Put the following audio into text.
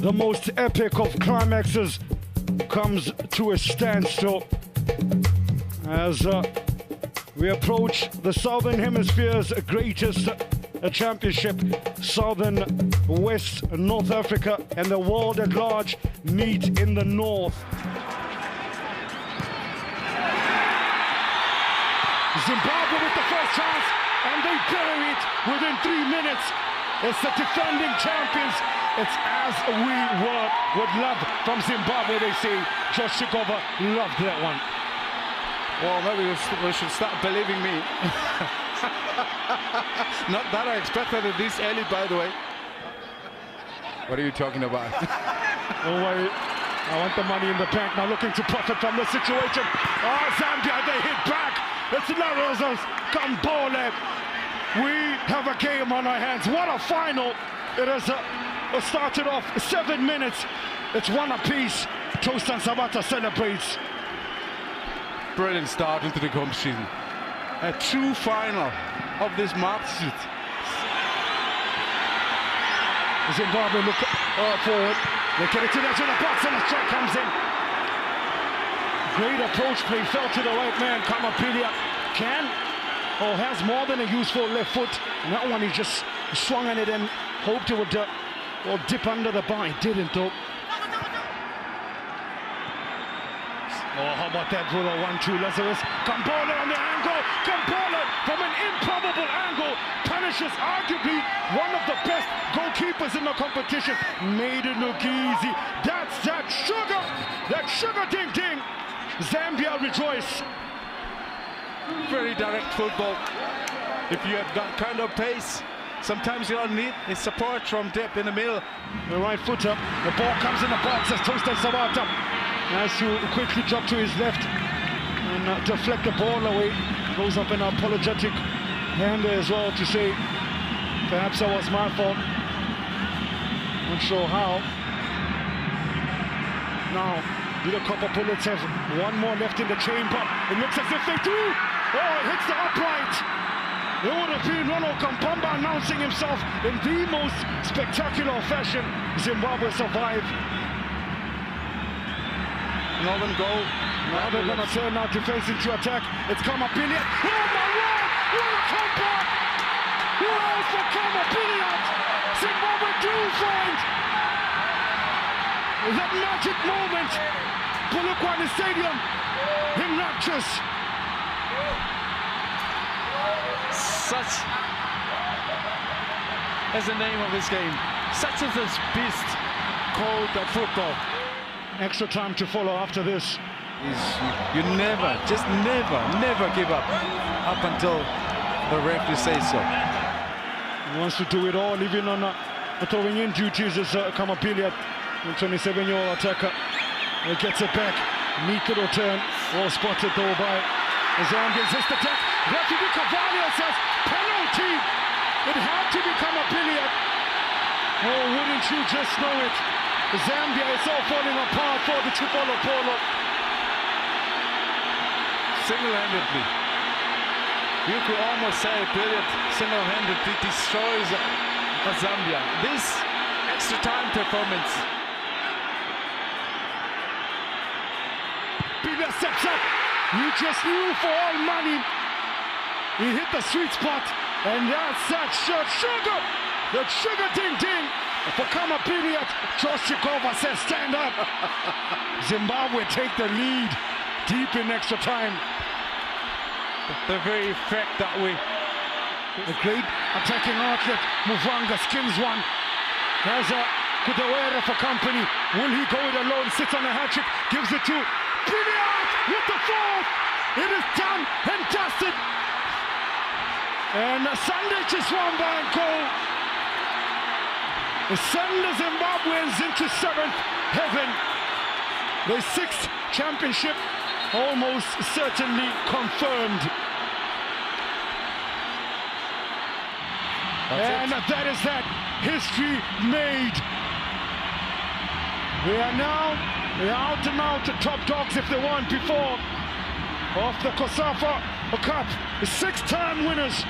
the most epic of climaxes comes to a standstill as we approach the Southern Hemisphere's greatest championship. Southern, West, North Africa and the world at large meet in the north. Zimbabwe with the first chance and they bury it within 3 minutes. It's the defending champions. It's as we were with love from Zimbabwe, they say. Josh Chikova loved that one. Well, maybe we should start believing me. Not that I expected it this early, by the way. What are you talking about? Oh, wait. I want the money in the bank. Now looking to profit from the situation. Oh, Zambia, they hit back. It's Larozas Kambole. We have a game on our hands. What a final. It has started off 7 minutes. It's one apiece. Tostan Sabata celebrates. Brilliant start into the competition. A true final of this multitude. Zimbabwe look forward. They get it to the edge of the box and the strike comes in. Great approach play, fell to the right man. Kamapilia can or has more than a useful left foot. And that one he just swung on it and hoped it would dip under the bar. It didn't though. Oh, how about that Bruno 1-2 Lazarus? Kambole on the angle. Kambole from an improbable angle punishes arguably one of the best goalkeepers in the competition. Made it look easy. That's that sugar ding ding. Zambia rejoice. Very direct football. If you have got kind of pace, sometimes you don't need a support from depth in the middle. The right foot up. The ball comes in the box as Tostan Sabata has to quickly drop to his left and deflect the ball away. Goes up an apologetic hand as well to say, perhaps that was my fault. Not sure how. Now, the Copper Bullets have one more left in the chamber. It looks as if they do. Oh, it hits the upright. It would have been Ronald Kampamba announcing himself in the most spectacular fashion. Zimbabwe survive. Northern goal. Now they're going to turn our defense into attack. It's Kamapilia. Oh my word! What a comeback! Well for Kamapilia! Zimbabwe do find that magic moment. Polokwane Stadium in raptures. Such as the name of this game. Such as this beast called football. Extra time to follow after this. You never, just never give up until the referee says so. He wants to do it all, even on throwing in duties as Kamapilia, the 27-year-old attacker. He gets it back. Neat little turn. Well spotted though by Zambia. Hits the deck. Referee Cavallo says penalty. It had to be Kamapilia. Oh, wouldn't you just know it? Zambia is all falling apart for the Chipolo Polo. Single-handedly. You could almost say Billiard single-handedly destroys Zambia. This extra time performance. Billiard steps up. You just knew for all money. He hit the sweet spot. And that's that sugar. That sugar ding ding. For Kamapilia, Josh Chikova says stand up. Zimbabwe take the lead deep in extra time. The very fact that the great attacking outlet, Muvanga skins one. Has a Kudawera for company. Will he go it alone? Sits on the hat trick, gives it to Billiard with the fourth. It is done and dusted. And Sunday Chiswamba and goal. Send the Zimbabweans into seventh heaven. The sixth championship almost certainly confirmed. That is that. History made. They are now out and out top dogs if they weren't before. Of the COSAFA Cup, 6-time winners.